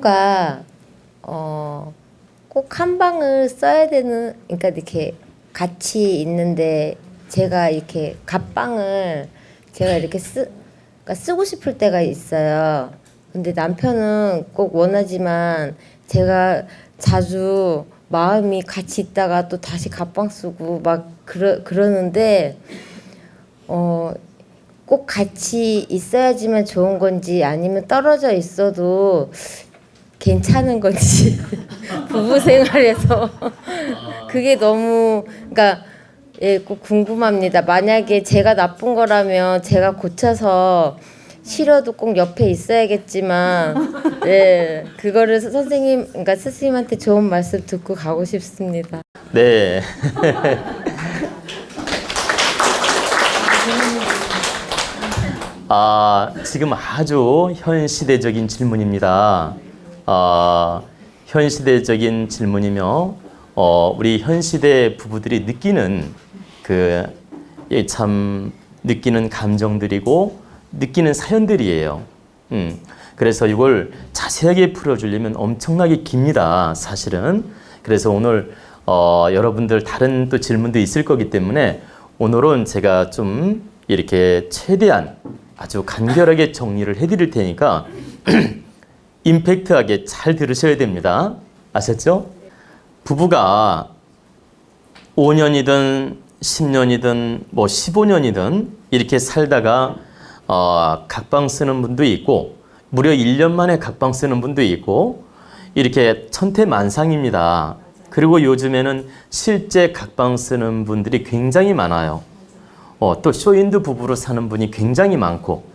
부부가 꼭 한 방을 써야 되는, 그러니까 이렇게 같이 있는데 제가 이렇게 갑방을 제가 이렇게 그러니까 쓰고 싶을 때가 있어요. 근데 남편은 꼭 원하지만 제가 자주 마음이 같이 있다가 또 다시 갑방 쓰고 막 그러는데 꼭 같이 있어야지만 좋은 건지 아니면 떨어져 있어도 괜찮은 건지 부부 생활에서 그게 너무 그러니까 예, 꼭 궁금합니다. 만약에 제가 나쁜 거라면 제가 고쳐서 싫어도 꼭 옆에 있어야겠지만 예, 그거를 선생님 그러니까 스승님한테 좋은 말씀 듣고 가고 싶습니다. 네. 지금 아주 현시대적인 질문입니다. 현시대적인 질문이며 우리 현시대 부부들이 느끼는 참 느끼는 감정들이고 느끼는 사연들이에요. 그래서 이걸 자세하게 풀어주려면 엄청나게 깁니다, 사실은. 그래서 오늘 여러분들 다른 또 질문도 있을 거기 때문에 오늘은 제가 좀 이렇게 최대한 아주 간결하게 정리를 해드릴 테니까 임팩트하게 잘 들으셔야 됩니다. 아셨죠? 부부가 5년이든 10년이든 뭐 15년이든 이렇게 살다가 각방 쓰는 분도 있고 무려 1년 만에 각방 쓰는 분도 있고 이렇게 천태만상입니다. 그리고 요즘에는 실제 각방 쓰는 분들이 굉장히 많아요. 또 쇼윈드 부부로 사는 분이 굉장히 많고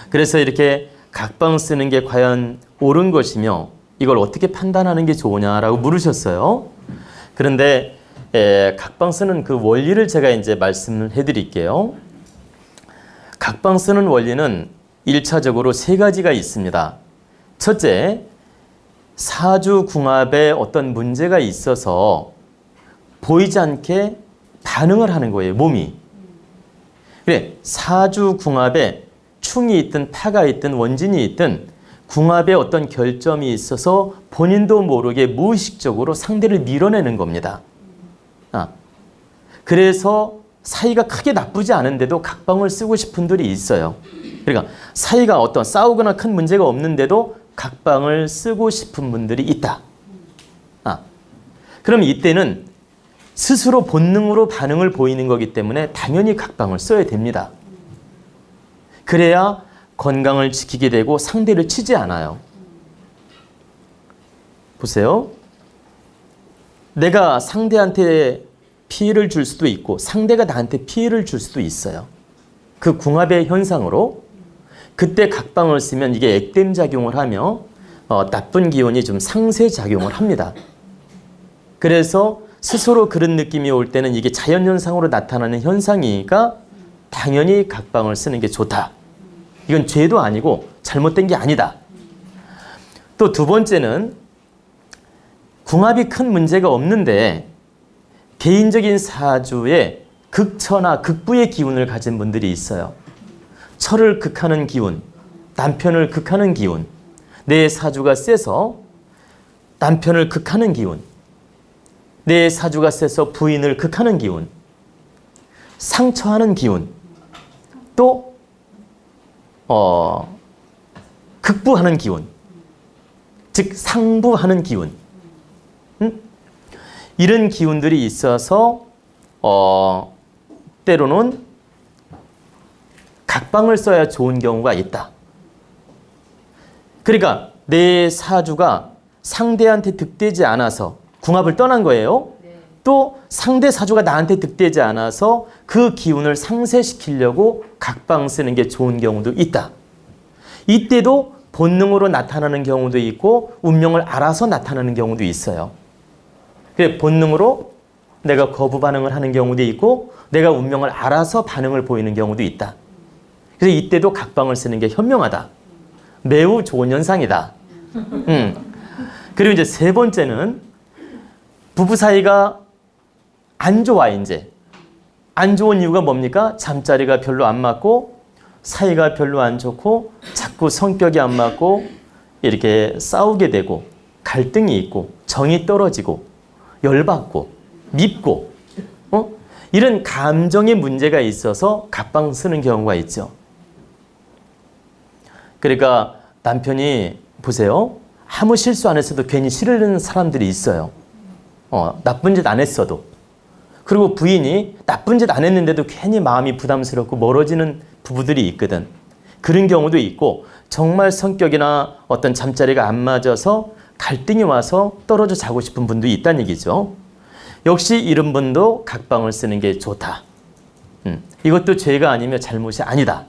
그래서 이렇게 각방 쓰는 게 과연 옳은 것이며 이걸 어떻게 판단하는 게 좋으냐라고 물으셨어요. 그런데 각방 쓰는 그 원리를 제가 이제 말씀을 해드릴게요. 각방 쓰는 원리는 1차적으로 세 가지가 있습니다. 첫째, 사주궁합에 어떤 문제가 있어서 보이지 않게 반응을 하는 거예요, 몸이. 그래, 사주궁합에 충이 있든 파가 있든 원진이 있든 궁합에 어떤 결점이 있어서 본인도 모르게 무의식적으로 상대를 밀어내는 겁니다. 그래서 사이가 크게 나쁘지 않은데도 각방을 쓰고 싶은 분들이 있어요. 그러니까 사이가 어떤 싸우거나 큰 문제가 없는데도 각방을 쓰고 싶은 분들이 있다. 그럼 이때는 스스로 본능으로 반응을 보이는 거기 때문에 당연히 각방을 써야 됩니다. 그래야 건강을 지키게 되고 상대를 치지 않아요. 보세요. 내가 상대한테 피해를 줄 수도 있고 상대가 나한테 피해를 줄 수도 있어요. 그 궁합의 현상으로 그때 각방을 쓰면 이게 액땜 작용을 하며 나쁜 기운이 좀 상쇄 작용을 합니다. 그래서 스스로 그런 느낌이 올 때는 이게 자연현상으로 나타나는 현상이니까 당연히 각방을 쓰는 게 좋다. 이건 죄도 아니고 잘못된 게 아니다. 또 두 번째는 궁합이 큰 문제가 없는데 개인적인 사주에 극처나 극부의 기운을 가진 분들이 있어요. 처를 극하는 기운, 남편을 극하는 기운, 내 사주가 세서 남편을 극하는 기운, 내 사주가 세서 부인을 극하는 기운, 상처하는 기운, 또 극부하는 기운, 즉 상부하는 기운, 이런 기운들이 있어서 때로는 각방을 써야 좋은 경우가 있다. 그러니까 내 사주가 상대한테 득되지 않아서 궁합을 떠난 거예요. 또 상대 사주가 나한테 득되지 않아서 그 기운을 상쇄시키려고 각방 쓰는 게 좋은 경우도 있다. 이때도 본능으로 나타나는 경우도 있고 운명을 알아서 나타나는 경우도 있어요. 그래, 본능으로 내가 거부 반응을 하는 경우도 있고 내가 운명을 알아서 반응을 보이는 경우도 있다. 그래서 이때도 각방을 쓰는 게 현명하다. 매우 좋은 현상이다. 그리고 이제 세 번째는 부부 사이가 안 좋아, 이제. 안 좋은 이유가 뭡니까? 잠자리가 별로 안 맞고 사이가 별로 안 좋고 자꾸 성격이 안 맞고 이렇게 싸우게 되고 갈등이 있고 정이 떨어지고 열받고 밉고 이런 감정의 문제가 있어서 각방 쓰는 경우가 있죠. 그러니까 남편이 보세요. 아무 실수 안 했어도 괜히 싫어하는 사람들이 있어요. 나쁜 짓 안 했어도. 그리고 부인이 나쁜 짓 안 했는데도 괜히 마음이 부담스럽고 멀어지는 부부들이 있거든. 그런 경우도 있고 정말 성격이나 어떤 잠자리가 안 맞아서 갈등이 와서 떨어져 자고 싶은 분도 있다는 얘기죠. 역시 이런 분도 각방을 쓰는 게 좋다. 이것도 죄가 아니며 잘못이 아니다.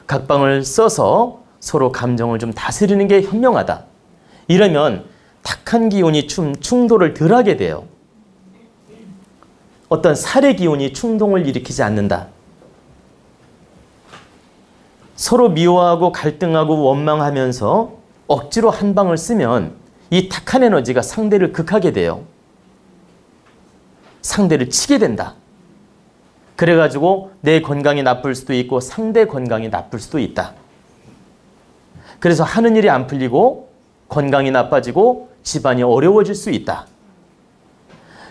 각방을 써서 서로 감정을 좀 다스리는 게 현명하다. 이러면 탁한 기운이 충돌을 덜 하게 돼요. 어떤 살의 기운이 충동을 일으키지 않는다. 서로 미워하고 갈등하고 원망하면서 억지로 한 방을 쓰면 이 탁한 에너지가 상대를 극하게 돼요. 상대를 치게 된다. 그래가지고 내 건강이 나쁠 수도 있고 상대 건강이 나쁠 수도 있다. 그래서 하는 일이 안 풀리고 건강이 나빠지고 집안이 어려워질 수 있다.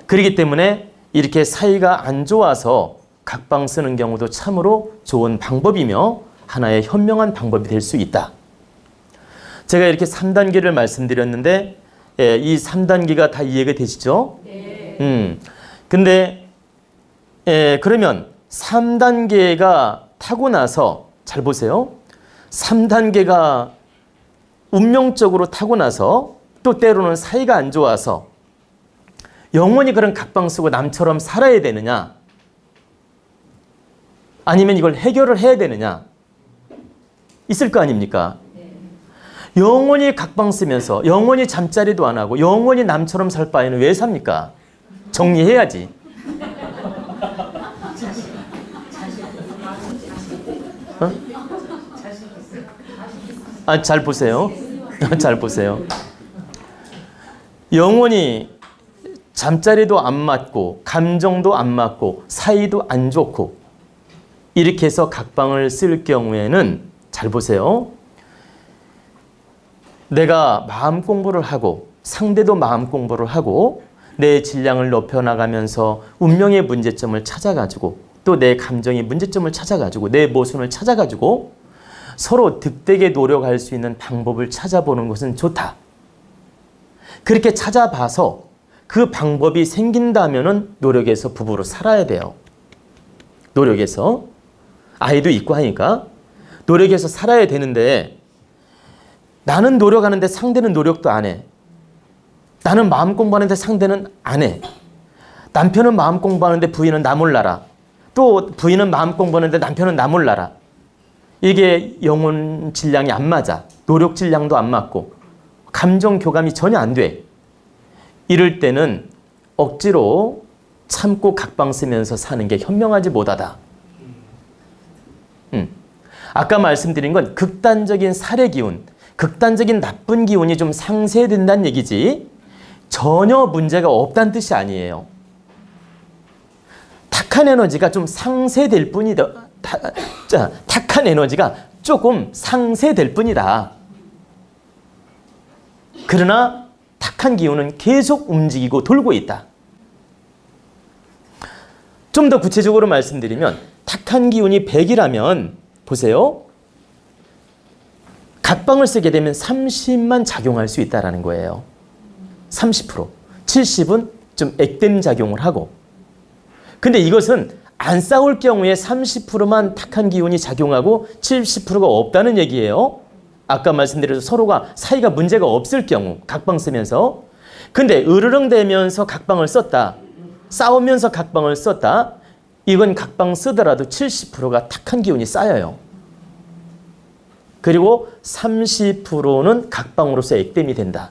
그렇기 때문에 이렇게 사이가 안 좋아서 각방 쓰는 경우도 참으로 좋은 방법이며 하나의 현명한 방법이 될 수 있다. 제가 이렇게 3단계를 말씀드렸는데 이 3단계가 다 이해가 되시죠? 네. 근데 그러면 3단계가 타고 나서 잘 보세요. 3단계가 운명적으로 타고 나서 또 때로는 사이가 안 좋아서 영원히 그런 각방 쓰고 남처럼 살아야 되느냐? 아니면 이걸 해결을 해야 되느냐? 있을 거 아닙니까? 영원히 각방 쓰면서 영원히 잠자리도 안 하고 영원히 남처럼 살 바에는 왜 삽니까? 정리해야지. 잘 보세요. 잘 보세요. 영원히 잠자리도 안 맞고 감정도 안 맞고 사이도 안 좋고 이렇게 해서 각방을 쓸 경우에는 잘 보세요. 내가 마음 공부를 하고 상대도 마음 공부를 하고 내 질량을 높여나가면서 운명의 문제점을 찾아가지고 또 내 감정의 문제점을 찾아가지고 내 모순을 찾아가지고 서로 득되게 노력할 수 있는 방법을 찾아보는 것은 좋다. 그렇게 찾아봐서 그 방법이 생긴다면은 노력해서 부부로 살아야 돼요. 노력해서 아이도 있고 하니까 노력해서 살아야 되는데 나는 노력하는데 상대는 노력도 안 해. 나는 마음 공부하는데 상대는 안 해. 남편은 마음 공부하는데 부인은 나 몰라라. 또 부인은 마음 공부하는데 남편은 나 몰라라. 이게 영혼 질량이 안 맞아. 노력 질량도 안 맞고 감정 교감이 전혀 안 돼. 이럴 때는 억지로 참고 각방 쓰면서 사는 게 현명하지 못하다. 아까 말씀드린 건 극단적인 살의 기운, 극단적인 나쁜 기운이 좀 상쇄된다는 얘기지 전혀 문제가 없다는 뜻이 아니에요. 탁한 에너지가 좀 상쇄될 뿐이다. 탁한 에너지가 조금 상쇄될 뿐이다. 그러나 탁한 기운은 계속 움직이고 돌고 있다. 좀 더 구체적으로 말씀드리면 탁한 기운이 100이라면 보세요. 각방을 쓰게 되면 30만 작용할 수 있다는 거예요. 30%. 70은 좀 액땜 작용을 하고. 근데 이것은 안 싸울 경우에 30%만 탁한 기운이 작용하고 70%가 없다는 얘기예요. 아까 말씀드린 서로가 사이가 문제가 없을 경우 각방 쓰면서. 근데 으르렁대면서 각방을 썼다. 싸우면서 각방을 썼다. 이건 각방 쓰더라도 70%가 탁한 기운이 쌓여요. 그리고 30%는 각방으로서 액땜이 된다.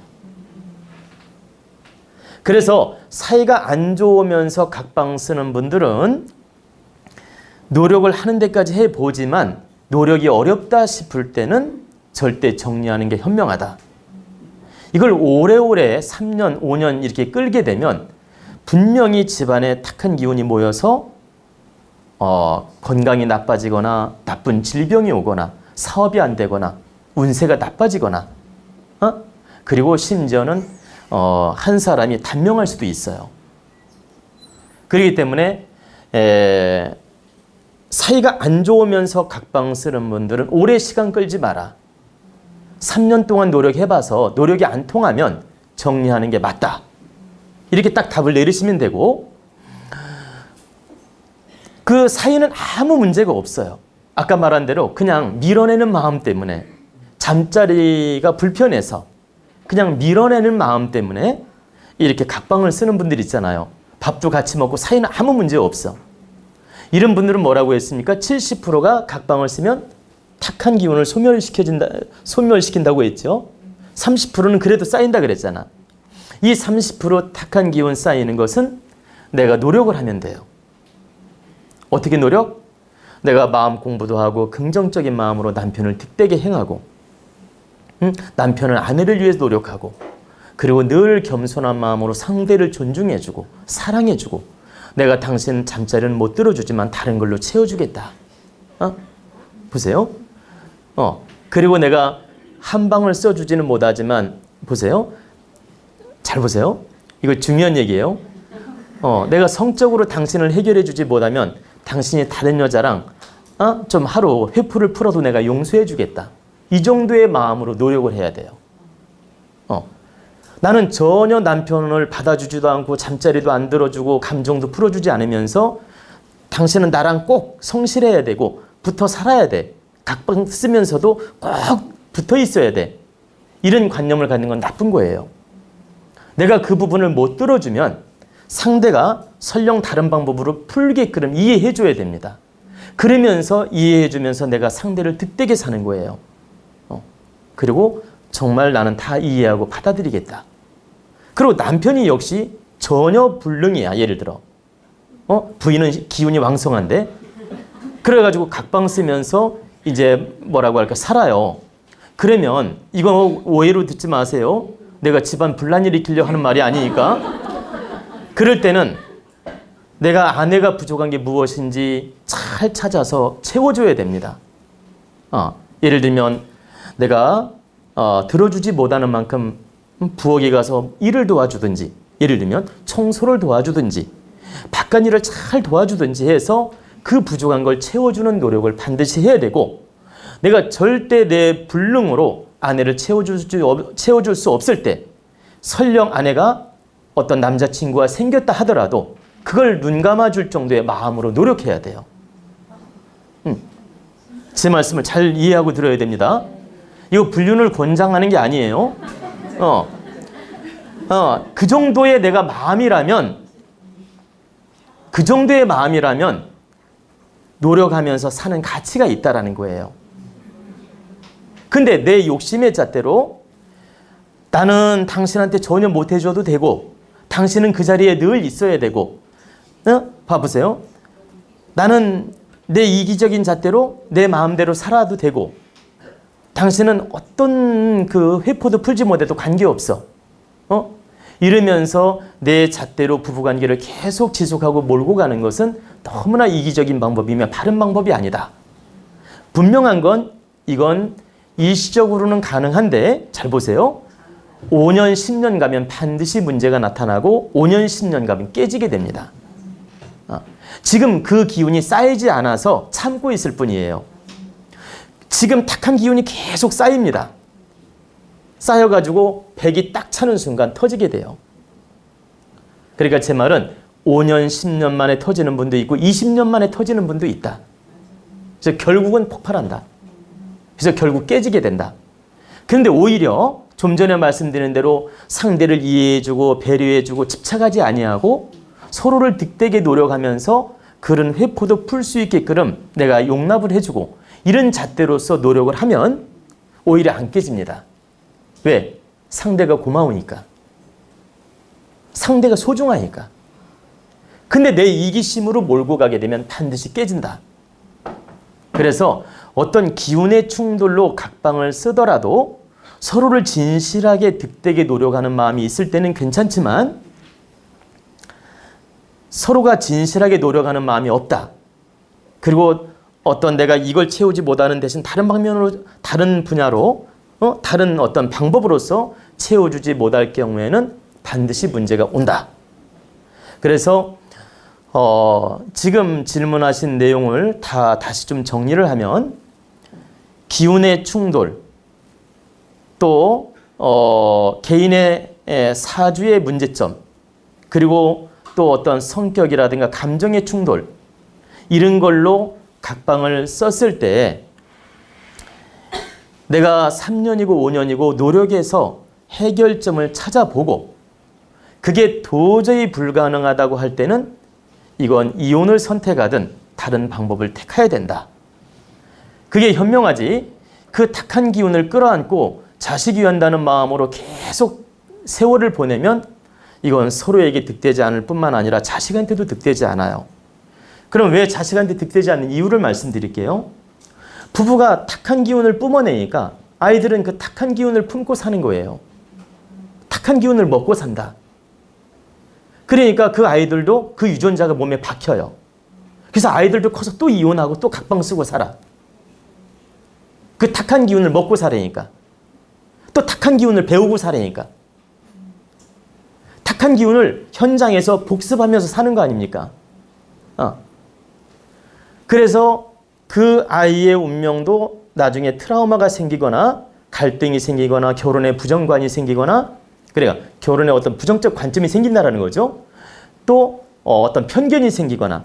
그래서 사이가 안 좋으면서 각방 쓰는 분들은 노력을 하는 데까지 해보지만 노력이 어렵다 싶을 때는 절대 정리하는 게 현명하다. 이걸 오래오래 3년, 5년 이렇게 끌게 되면 분명히 집안에 탁한 기운이 모여서 건강이 나빠지거나 나쁜 질병이 오거나 사업이 안 되거나 운세가 나빠지거나 그리고 심지어는 한 사람이 단명할 수도 있어요. 그렇기 때문에 사이가 안 좋으면서 각방 쓰는 분들은 오래 시간 끌지 마라. 3년 동안 노력해봐서 노력이 안 통하면 정리하는 게 맞다. 이렇게 딱 답을 내리시면 되고, 그 사이는 아무 문제가 없어요. 아까 말한 대로 그냥 밀어내는 마음 때문에, 잠자리가 불편해서 그냥 밀어내는 마음 때문에 이렇게 각방을 쓰는 분들 있잖아요. 밥도 같이 먹고 사이는 아무 문제 없어. 이런 분들은 뭐라고 했습니까? 70%가 각방을 쓰면 탁한 기운을 소멸시킨다고 했죠. 30%는 그래도 쌓인다 그랬잖아. 이 30% 탁한 기운 쌓이는 것은 내가 노력을 하면 돼요. 어떻게 노력? 내가 마음 공부도 하고 긍정적인 마음으로 남편을 득되게 행하고, 남편은 아내를 위해서 노력하고, 그리고 늘 겸손한 마음으로 상대를 존중해주고 사랑해주고, 내가 당신 잠자리는 못 들어주지만 다른 걸로 채워주겠다. 보세요. 그리고 내가 한 방을 써주지는 못하지만, 보세요. 잘 보세요. 이거 중요한 얘기예요. 내가 성적으로 당신을 해결해주지 못하면 당신이 다른 여자랑 좀 하루 회포를 풀어도 내가 용서해주겠다. 이 정도의 마음으로 노력을 해야 돼요. 나는 전혀 남편을 받아주지도 않고 잠자리도 안 들어주고 감정도 풀어주지 않으면서 당신은 나랑 꼭 성실해야 되고 붙어 살아야 돼. 각방 쓰면서도 꼭 붙어 있어야 돼. 이런 관념을 갖는 건 나쁜 거예요. 내가 그 부분을 못 들어주면 상대가 설령 다른 방법으로 풀게끔 이해해 줘야 됩니다. 그러면서 이해해 주면서 내가 상대를 득되게 사는 거예요. 그리고 정말 나는 다 이해하고 받아들이겠다. 그리고 남편이 역시 전혀 불능이야. 예를 들어 부인은 기운이 왕성한데, 그래가지고 각방 쓰면서 이제 뭐라고 할까 살아요. 그러면 이거 오해로 듣지 마세요. 내가 집안 분란 일으키려 하는 말이 아니니까. 그럴 때는 내가 아내가 부족한 게 무엇인지 잘 찾아서 채워줘야 됩니다. 예를 들면 내가 들어주지 못하는 만큼 부엌에 가서 일을 도와주든지, 예를 들면 청소를 도와주든지 바깥일을 잘 도와주든지 해서 그 부족한 걸 채워주는 노력을 반드시 해야 되고, 내가 절대 내 불능으로 아내를 채워줄 수 없을 때, 설령 아내가 어떤 남자친구가 생겼다 하더라도 그걸 눈 감아줄 정도의 마음으로 노력해야 돼요. 제 말씀을 잘 이해하고 들어야 됩니다. 이거 불륜을 권장하는 게 아니에요. 그 정도의 내가 마음이라면, 그 정도의 마음이라면 노력하면서 사는 가치가 있다라는 거예요. 근데 내 욕심의 잣대로 나는 당신한테 전혀 못 해줘도 되고 당신은 그 자리에 늘 있어야 되고, 봐보세요. 나는 내 이기적인 잣대로 내 마음대로 살아도 되고 당신은 어떤 그 회포도 풀지 못해도 관계없어. 이러면서 내 잣대로 부부관계를 계속 지속하고 몰고 가는 것은 너무나 이기적인 방법이며 바른 방법이 아니다. 분명한 건 이건 일시적으로는 가능한데, 잘 보세요. 5년, 10년 가면 반드시 문제가 나타나고 5년, 10년 가면 깨지게 됩니다. 지금 그 기운이 쌓이지 않아서 참고 있을 뿐이에요. 지금 탁한 기운이 계속 쌓입니다. 쌓여가지고 백이 딱 차는 순간 터지게 돼요. 그러니까 제 말은 5년, 10년 만에 터지는 분도 있고 20년 만에 터지는 분도 있다. 그래서 결국은 폭발한다. 그래서 결국 깨지게 된다. 그런데 오히려 좀 전에 말씀드린 대로 상대를 이해해주고 배려해주고 집착하지 아니하고 서로를 득되게 노력하면서 그런 회포도 풀 수 있게끔 내가 용납을 해주고 이런 잣대로서 노력을 하면 오히려 안 깨집니다. 왜? 상대가 고마우니까. 상대가 소중하니까. 근데 내 이기심으로 몰고 가게 되면 반드시 깨진다. 그래서 어떤 기운의 충돌로 각방을 쓰더라도 서로를 진실하게 득되게 노력하는 마음이 있을 때는 괜찮지만, 서로가 진실하게 노력하는 마음이 없다. 그리고 어떤 내가 이걸 채우지 못하는 대신 다른 방면으로, 다른 분야로 다른 어떤 방법으로서 채워주지 못할 경우에는 반드시 문제가 온다. 그래서 지금 질문하신 내용을 다시 좀 정리를 하면 기운의 충돌, 또 개인의 사주의 문제점, 그리고 또 어떤 성격이라든가 감정의 충돌, 이런 걸로 각방을 썼을 때 내가 3년이고 5년이고 노력해서 해결점을 찾아보고 그게 도저히 불가능하다고 할 때는 이건 이혼을 선택하든 다른 방법을 택해야 된다. 그게 현명하지. 그 탁한 기운을 끌어안고 자식이 한다는 마음으로 계속 세월을 보내면 이건 서로에게 득되지 않을 뿐만 아니라 자식한테도 득되지 않아요. 그럼 왜 자식한테 득되지 않는 이유를 말씀드릴게요. 부부가 탁한 기운을 뿜어내니까 아이들은 그 탁한 기운을 품고 사는 거예요. 탁한 기운을 먹고 산다. 그러니까 그 아이들도 그 유전자가 몸에 박혀요. 그래서 아이들도 커서 또 이혼하고 또 각방 쓰고 살아. 그 탁한 기운을 먹고 살으니까. 또 탁한 기운을 배우고 살으니까. 탁한 기운을 현장에서 복습하면서 사는 거 아닙니까? 그래서 그 아이의 운명도 나중에 트라우마가 생기거나 갈등이 생기거나 결혼에 부정관이 생기거나 그러니까 결혼에 어떤 부정적 관점이 생긴다라는 거죠. 또 어떤 편견이 생기거나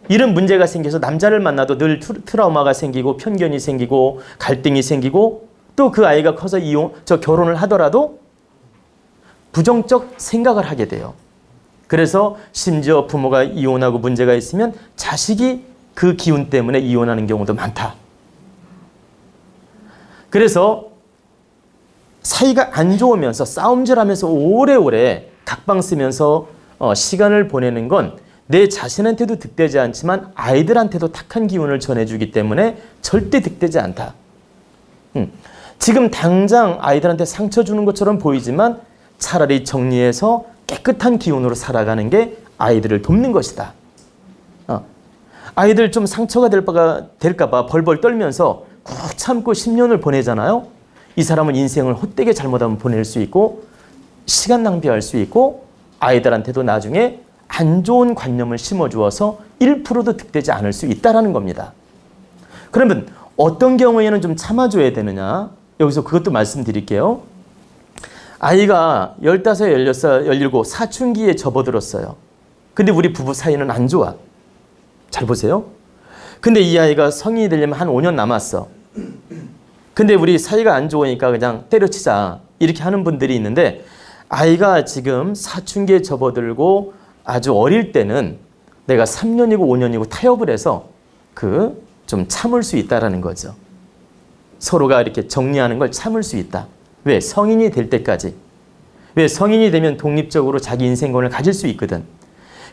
이런 문제가 생겨서 남자를 만나도 늘 트라우마가 생기고 편견이 생기고 갈등이 생기고 또 그 아이가 커서 결혼을 하더라도 부정적 생각을 하게 돼요. 그래서 심지어 부모가 이혼하고 문제가 있으면 자식이 그 기운 때문에 이혼하는 경우도 많다. 그래서 사이가 안 좋으면서 싸움질하면서 오래오래 각방 쓰면서 시간을 보내는 건 내 자신한테도 득되지 않지만 아이들한테도 탁한 기운을 전해주기 때문에 절대 득되지 않다. 지금 당장 아이들한테 상처 주는 것처럼 보이지만 차라리 정리해서 깨끗한 기운으로 살아가는 게 아이들을 돕는 것이다. 아이들 좀 상처가 될까 봐 벌벌 떨면서 꾹 참고 10년을 보내잖아요. 이 사람은 인생을 헛되게 잘못하면 보낼 수 있고 시간 낭비할 수 있고 아이들한테도 나중에 안 좋은 관념을 심어주어서 1%도 득되지 않을 수 있다는 겁니다. 그러면 어떤 경우에는 좀 참아줘야 되느냐? 여기서 그것도 말씀드릴게요. 아이가 15, 16, 17 사춘기에 접어들었어요. 근데 우리 부부 사이는 안 좋아. 잘 보세요. 근데 이 아이가 성인이 되려면 한 5년 남았어. 근데 우리 사이가 안 좋으니까 그냥 때려치자 이렇게 하는 분들이 있는데 아이가 지금 사춘기에 접어들고 아주 어릴 때는 내가 3년이고 5년이고 타협을 해서 좀 참을 수 있다라는 거죠. 서로가 이렇게 정리하는 걸 참을 수 있다. 왜? 성인이 될 때까지. 왜? 성인이 되면 독립적으로 자기 인생관을 가질 수 있거든.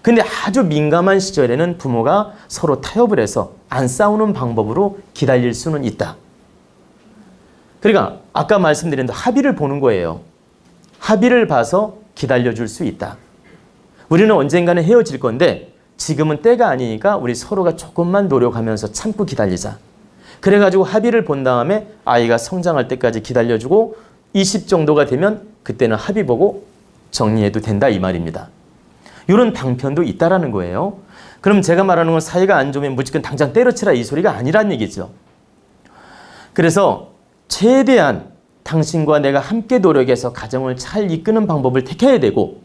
근데 아주 민감한 시절에는 부모가 서로 타협을 해서 안 싸우는 방법으로 기다릴 수는 있다. 그러니까 아까 말씀드린 대로 합의를 보는 거예요. 합의를 봐서 기다려줄 수 있다. 우리는 언젠가는 헤어질 건데 지금은 때가 아니니까 우리 서로가 조금만 노력하면서 참고 기다리자. 그래가지고 합의를 본 다음에 아이가 성장할 때까지 기다려주고 20 정도가 되면 그때는 합의 보고 정리해도 된다 이 말입니다. 이런 방편도 있다라는 거예요. 그럼 제가 말하는 건 사이가 안 좋으면 무조건 당장 때려치라 이 소리가 아니란 얘기죠. 그래서 최대한 당신과 내가 함께 노력해서 가정을 잘 이끄는 방법을 택해야 되고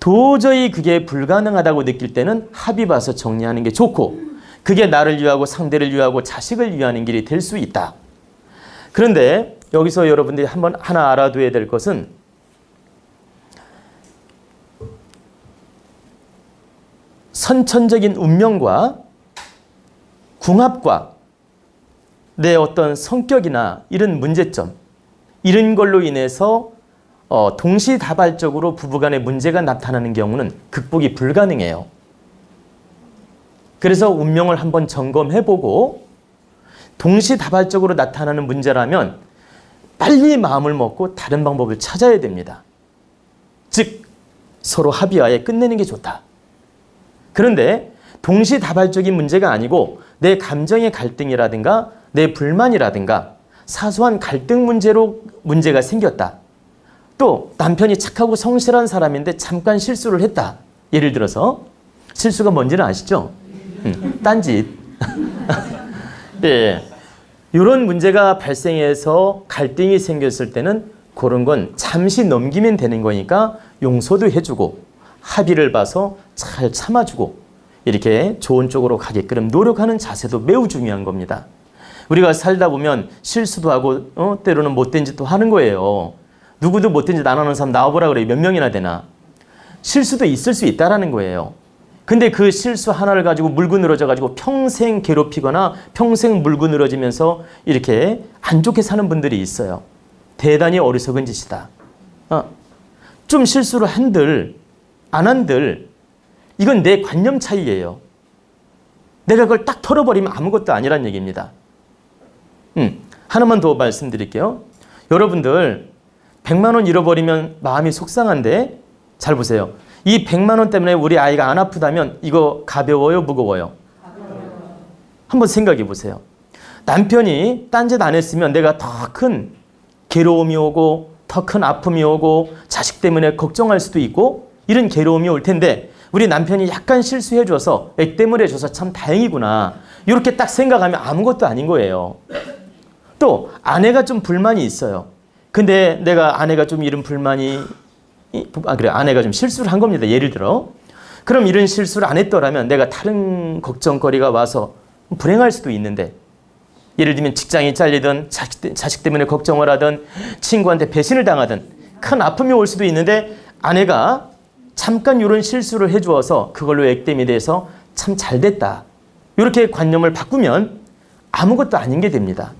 도저히 그게 불가능하다고 느낄 때는 합의 봐서 정리하는 게 좋고 그게 나를 위하고 상대를 위하고 자식을 위하는 길이 될 수 있다. 그런데 여기서 여러분들이 한번 하나 알아둬야 될 것은 선천적인 운명과 궁합과 내 어떤 성격이나 이런 문제점 이런 걸로 인해서 동시다발적으로 부부간에 문제가 나타나는 경우는 극복이 불가능해요. 그래서 운명을 한번 점검해보고 동시다발적으로 나타나는 문제라면 빨리 마음을 먹고 다른 방법을 찾아야 됩니다. 즉 서로 합의하에 끝내는 게 좋다. 그런데 동시다발적인 문제가 아니고 내 감정의 갈등이라든가 내 불만이라든가 사소한 갈등 문제로 문제가 생겼다. 또 남편이 착하고 성실한 사람인데 잠깐 실수를 했다. 예를 들어서 실수가 뭔지는 아시죠? 딴짓. 예, 이런 문제가 발생해서 갈등이 생겼을 때는 그런 건 잠시 넘기면 되는 거니까 용서도 해주고 합의를 봐서 잘 참아주고 이렇게 좋은 쪽으로 가게끔 노력하는 자세도 매우 중요한 겁니다. 우리가 살다 보면 실수도 하고 때로는 못된 짓도 하는 거예요. 누구도 못된 짓 안 하는 사람 나와보라 그래요. 몇 명이나 되나. 실수도 있을 수 있다라는 거예요. 근데 그 실수 하나를 가지고 물고 늘어져 가지고 평생 괴롭히거나 평생 물고 늘어지면서 이렇게 안 좋게 사는 분들이 있어요. 대단히 어리석은 짓이다. 좀 실수를 한들 안 한들 이건 내 관념 차이예요. 내가 그걸 딱 털어버리면 아무것도 아니란 얘기입니다. 하나만 더 말씀드릴게요. 여러분들 100만 원 잃어버리면 마음이 속상한데 잘 보세요. 이 100만 원 때문에 우리 아이가 안 아프다면 이거 가벼워요, 무거워요? 한번 생각해 보세요. 남편이 딴짓 안 했으면 내가 더 큰 괴로움이 오고 더 큰 아픔이 오고 자식 때문에 걱정할 수도 있고 이런 괴로움이 올 텐데 우리 남편이 약간 실수해줘서 액땜을 해줘서 참 다행이구나. 이렇게 딱 생각하면 아무것도 아닌 거예요. 또 아내가 좀 불만이 있어요. 근데 내가 아내가 좀 이런 불만이 그래 아내가 좀 실수를 한 겁니다. 예를 들어 그럼 이런 실수를 안 했더라면 내가 다른 걱정거리가 와서 불행할 수도 있는데 예를 들면 직장이 잘리든 자식 때문에 걱정을 하든 친구한테 배신을 당하든 큰 아픔이 올 수도 있는데 아내가 잠깐 이런 실수를 해주어서 그걸로 액땜이 돼서 참 잘됐다. 이렇게 관념을 바꾸면 아무것도 아닌 게 됩니다.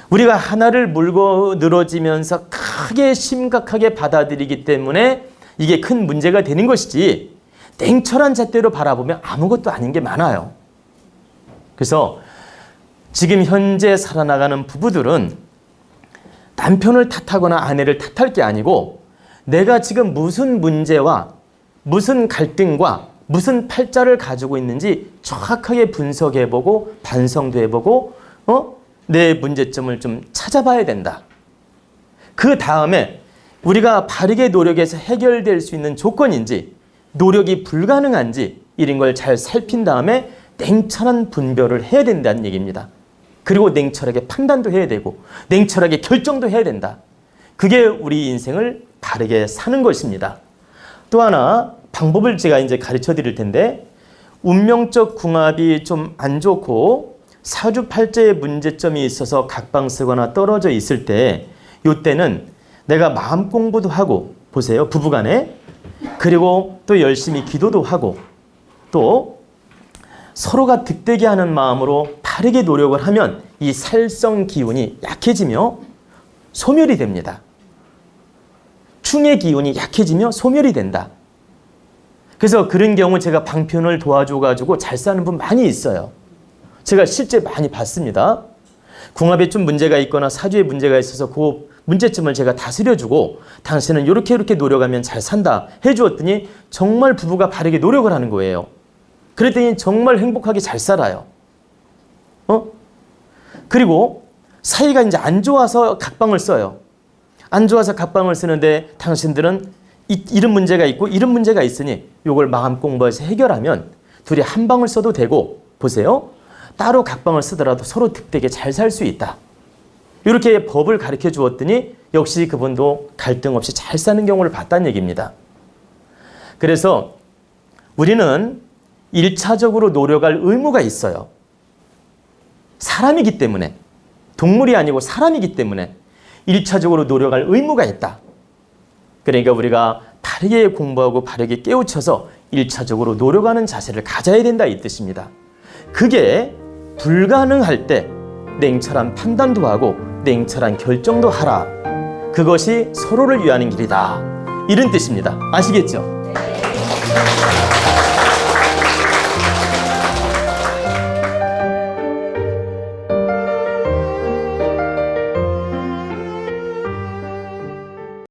우리가 하나를 물고 늘어지면서 크게 심각하게 받아들이기 때문에 이게 큰 문제가 되는 것이지 냉철한 잣대로 바라보면 아무것도 아닌 게 많아요. 그래서 지금 현재 살아나가는 부부들은 남편을 탓하거나 아내를 탓할 게 아니고 내가 지금 무슨 문제와 무슨 갈등과 무슨 팔자를 가지고 있는지 정확하게 분석해보고 반성도 해보고 내 문제점을 좀 찾아봐야 된다. 그 다음에 우리가 바르게 노력해서 해결될 수 있는 조건인지 노력이 불가능한지 이런 걸 잘 살핀 다음에 냉철한 분별을 해야 된다는 얘기입니다. 그리고 냉철하게 판단도 해야 되고 냉철하게 결정도 해야 된다. 그게 우리 인생을 바르게 사는 것입니다. 또 하나 방법을 제가 이제 가르쳐 드릴 텐데 운명적 궁합이 좀 안 좋고 사주팔자에 문제점이 있어서 각방 쓰거나 떨어져 있을 때 이때는 내가 마음 공부도 하고 보세요. 부부간에 그리고 또 열심히 기도도 하고 또 서로가 득되게 하는 마음으로 바르게 노력을 하면 이 살성 기운이 약해지며 소멸이 됩니다. 충의 기운이 약해지며 소멸이 된다. 그래서 그런 경우 제가 방편을 도와줘가지고 잘 사는 분 많이 있어요. 제가 실제 많이 봤습니다. 궁합에 좀 문제가 있거나 사주에 문제가 있어서 그 문제점을 제가 다스려주고 당신은 이렇게 노력하면 잘 산다 해주었더니 정말 부부가 바르게 노력을 하는 거예요. 그랬더니 정말 행복하게 잘 살아요. 그리고 사이가 이제 안 좋아서 각방을 써요. 안 좋아서 각방을 쓰는데 당신들은 이런 문제가 있고 이런 문제가 있으니 이걸 마음 공부해서 해결하면 둘이 한 방을 써도 되고 보세요. 따로 각방을 쓰더라도 서로 득되게 잘 살 수 있다. 이렇게 법을 가르쳐 주었더니 역시 그분도 갈등 없이 잘 사는 경우를 봤다는 얘기입니다. 그래서 우리는 1차적으로 노력할 의무가 있어요. 사람이기 때문에 동물이 아니고 사람이기 때문에 1차적으로 노력할 의무가 있다. 그러니까 우리가 바르게 공부하고 바르게 깨우쳐서 1차적으로 노력하는 자세를 가져야 된다 이 뜻입니다. 그게 불가능할 때 냉철한 판단도 하고 냉철한 결정도 하라. 그것이 서로를 위하는 길이다. 이런 뜻입니다. 아시겠죠?